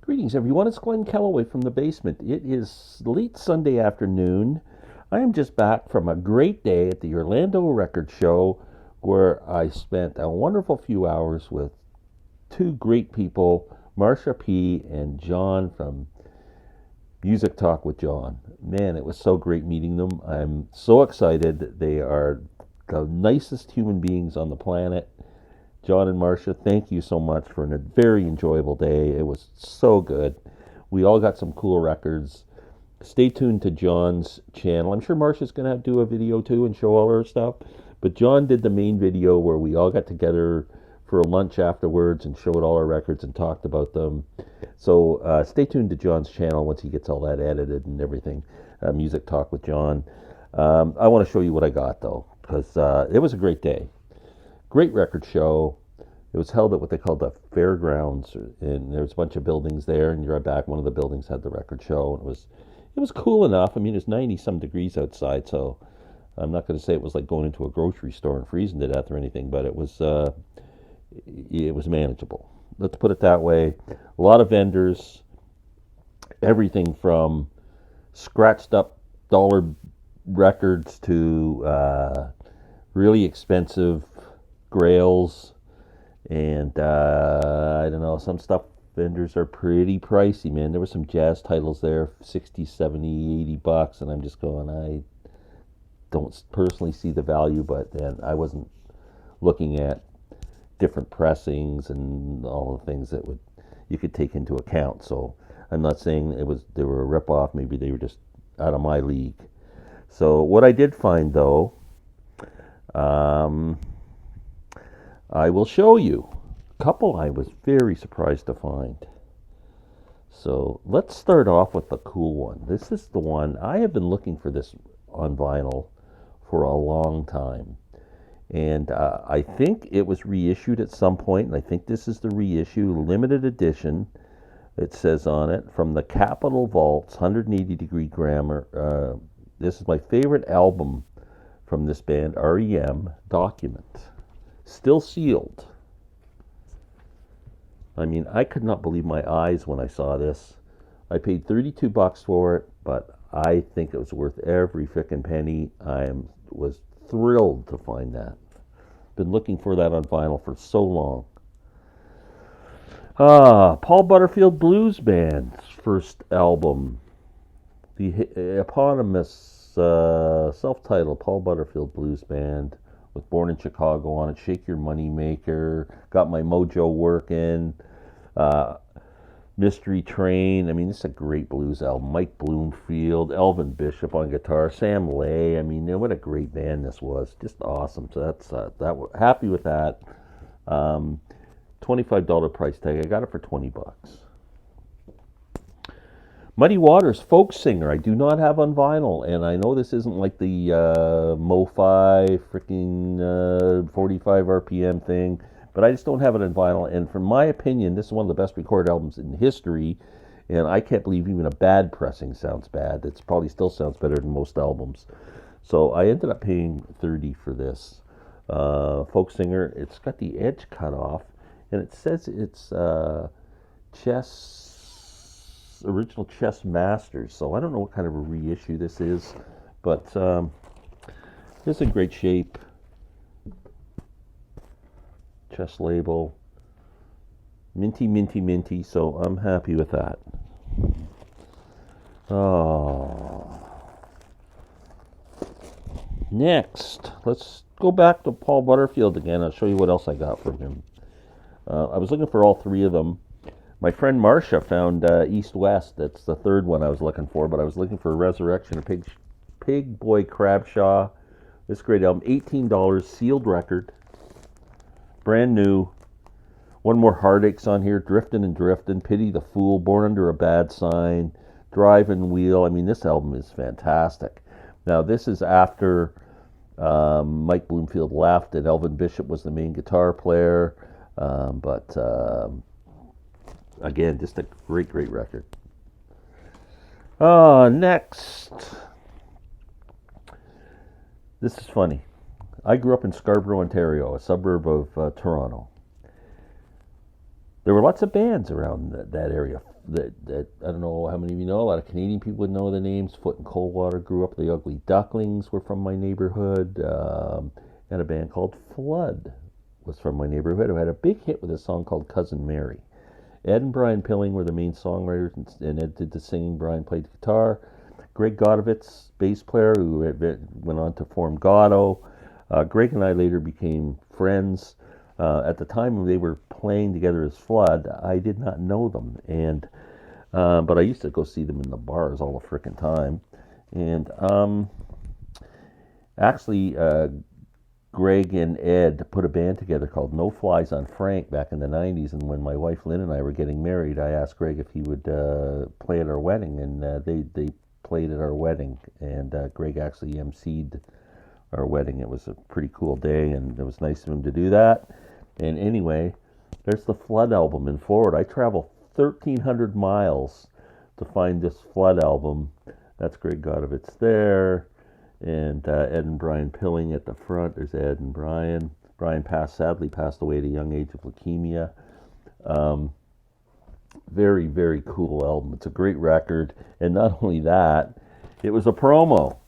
Greetings, everyone. It's Glenn Kellaway from the basement. It is late Sunday afternoon. I am just back from a great day at the Orlando Record Show where I spent a wonderful few hours with two great people, Marcia P. and John from Music Talk with John. Man, it was so great meeting them. I'm so excited. They are the nicest human beings on the planet. John and Marcia, thank you so much for a very enjoyable day. It was so good. We all got some cool records. Stay tuned to John's channel. I'm sure Marcia's going to do a video too and show all her stuff. But John did the main video where we all got together for a lunch afterwards and showed all our records and talked about them. So stay tuned to John's channel once he gets all that edited and everything. Music Talk with John. I want to show you what I got though, because it was a great day. Great record show. It was held at what they called the fairgrounds, and there was a bunch of buildings there. And you're right back. One of the buildings had the record show, and it was cool enough. I mean, it's 90 some degrees outside, so I'm not going to say it was like going into a grocery store and freezing to death or anything, but it was manageable. Let's put it that way. A lot of vendors, everything from scratched up dollar records to really expensive grails, and I don't know, some stuff vendors are pretty pricey, man. There were some jazz titles there, 60, 70, 80 bucks, and I'm just going, I don't personally see the value, but then I wasn't looking at different pressings and all the things that you could take into account. So I'm not saying they were a rip-off, maybe they were just out of my league. So what I did find though, I will show you a couple I was very surprised to find. So let's start off with the cool one. This is the one, I have been looking for this on vinyl for a long time. And I think it was reissued at some point, and I think this is the reissue, limited edition. It says on it, from the Capitol Vaults, 180 Degree Grammar. This is my favorite album from this band, REM, Document. Still sealed. I mean, I could not believe my eyes when I saw this. I paid 32 bucks for it, but I think it was worth every frickin' penny. Was thrilled to find that. Been looking for that on vinyl for so long. Paul Butterfield Blues Band's first album. The eponymous self-titled Paul Butterfield Blues Band with Born in Chicago on it, Shake Your Money Maker, Got My Mojo Working, Mystery Train. I mean, this is a great blues album. Mike Bloomfield, Elvin Bishop on guitar, Sam Lay. I mean, what a great band this was. Just awesome. So that's happy with that. $25 price tag. I got it for 20 bucks. Muddy Waters, Folk Singer, I do not have on vinyl, and I know this isn't like the Mo-Fi freaking 45 RPM thing, but I just don't have it on vinyl, and from my opinion, this is one of the best recorded albums in history, and I can't believe even a bad pressing sounds bad. It probably still sounds better than most albums. So I ended up paying $30 for this. Folk Singer, it's got the edge cut off, and it says it's original Chess Masters, so I don't know what kind of a reissue this is, but it's in great shape. Chess label, minty, minty, minty, so I'm happy with that. Next, let's go back to Paul Butterfield again. I'll show you what else I got from him. I was looking for all three of them. My friend Marcia found East West. That's the third one I was looking for, but I was looking for Resurrection of Pig Boy Crabshaw. This great album, $18, sealed record, brand new. One more Heartaches on here, Driftin' and Driftin', Pity the Fool, Born Under a Bad Sign, Drive and Wheel. I mean, this album is fantastic. Now, this is after Mike Bloomfield left and Elvin Bishop was the main guitar player, but again, just a great, great record. Next. This is funny. I grew up in Scarborough, Ontario, a suburb of Toronto. there were lots of bands around that area. That I don't know how many of you know. A lot of Canadian people would know the names. Foot and Coldwater grew up. The Ugly Ducklings were from my neighborhood, and a band called Flood was from my neighborhood, who had a big hit with a song called Cousin Mary. Ed and Brian Pilling were the main songwriters, and Ed did the singing. Brian played the guitar. Greg Godovitz, bass player, who went on to form Goddo. Greg and I later became friends. At the time when they were playing together as Flood, I did not know them, and but I used to go see them in the bars all the frickin' time. And actually, Greg and Ed put a band together called No Flies on Frank back in the 90s, and when my wife Lynn and I were getting married, I asked Greg if he would play at our wedding, and they played at our wedding, and Greg actually emceed our wedding. It was a pretty cool day, and it was nice of him to do that. And anyway, there's the Flood album in Florida. I traveled 1,300 miles to find this Flood album. That's Greg Godovitz there, and Ed and Brian Pilling at the front. There's Ed and Brian. Brian sadly passed away at a young age of leukemia. Very, very cool album. It's a great record, and not only that, it was a promotional,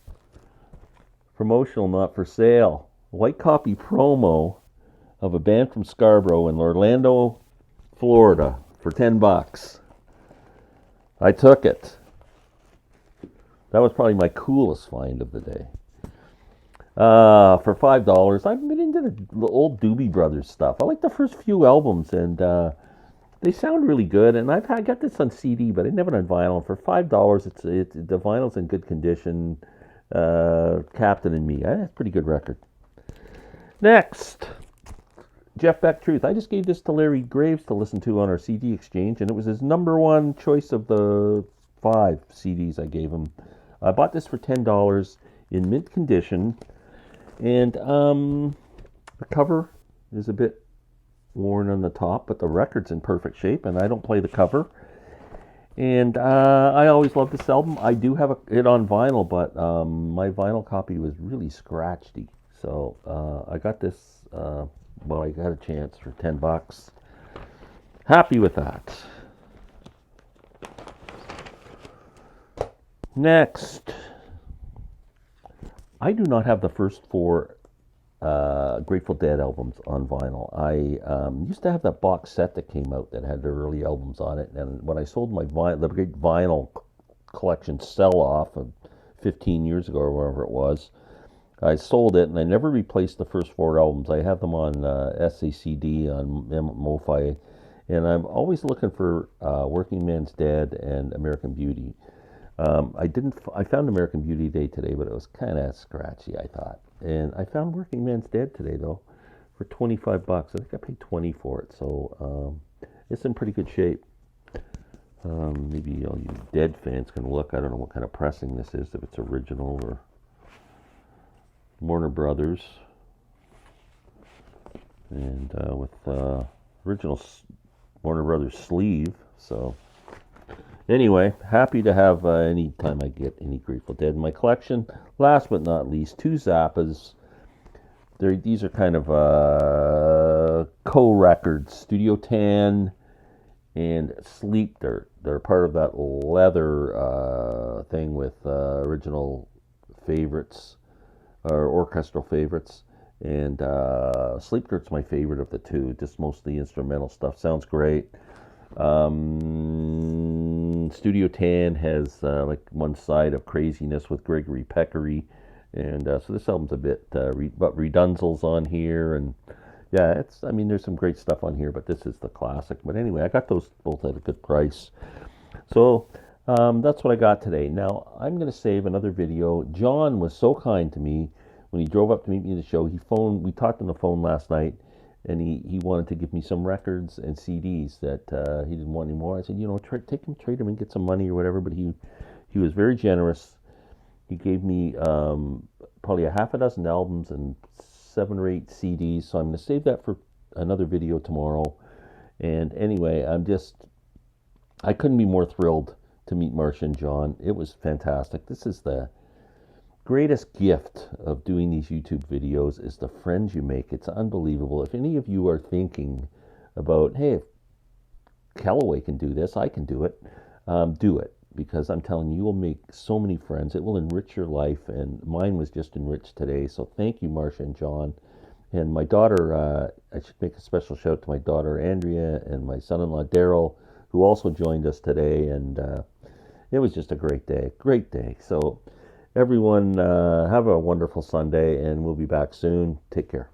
not for sale, white copy promo of a band from Scarborough in Orlando, Florida for $10. I took it. That was probably my coolest find of the day. For $5, I've been into the old Doobie Brothers stuff. I like the first few albums, and they sound really good. And I got this on CD, but I never on vinyl. For $5, the vinyl's in good condition. Captain and Me. That's a pretty good record. Next, Jeff Beck Truth. I just gave this to Larry Graves to listen to on our CD exchange, and it was his number one choice of the 5 CDs I gave him. I bought this for $10 in mint condition, and the cover is a bit worn on the top, but the record's in perfect shape, and I don't play the cover. And I always loved this album. I do have it on vinyl, but my vinyl copy was really scratchy. So I got this, I got a chance for $10. Happy with that. Next, I do not have the first 4 Grateful Dead albums on vinyl. I used to have that box set that came out that had the early albums on it, and when I sold my the great vinyl collection sell-off of 15 years ago or whatever it was, I sold it, and I never replaced the first 4 albums. I have them on SACD, on MoFi, and I'm always looking for Working Man's Dead and American Beauty. I found American Beauty Day today, but it was kind of scratchy, I thought. And I found Working Man's Dead today, though, for $25. I think I paid $20 for it, so it's in pretty good shape. Maybe all you Dead fans can look. I don't know what kind of pressing this is, if it's original or Warner Brothers. And with original Warner Brothers sleeve, so... Anyway, happy to have any time I get any Grateful Dead in my collection. Last but not least, 2 Zappas. These are kind of co-records. Studio Tan and Sleep Dirt. They're part of that leather thing with original favorites, or orchestral favorites. And Sleep Dirt's my favorite of the 2. Just mostly instrumental stuff. Sounds great. Studio Tan has like one side of craziness with Gregory Peccary, and so this album's a bit but Redunzel's on here, and yeah, there's some great stuff on here, but this is the classic. But anyway, I got those both at a good price, so that's what I got today. Now I'm going to save another video. John was so kind to me when he drove up to meet me at the show. We talked on the phone last night, and he wanted to give me some records and CDs that he didn't want anymore. I said, trade them and get some money or whatever. But he was very generous. He gave me probably a half a dozen albums and 7 or 8 CDs. So I'm going to save that for another video tomorrow. And anyway, I couldn't be more thrilled to meet Marcia and John. It was fantastic. This is the greatest gift of doing these YouTube videos, is the friends you make. It's unbelievable. If any of you are thinking about, hey, Callaway can do this, I can do it. Do it, because I'm telling you, you will make so many friends. It will enrich your life, and mine was just enriched today. So thank you, Marcia and John. And my daughter, I should make a special shout out to my daughter Andrea and my son-in-law Daryl, who also joined us today. And it was just a great day, great day. So everyone, have a wonderful Sunday, and we'll be back soon. Take care.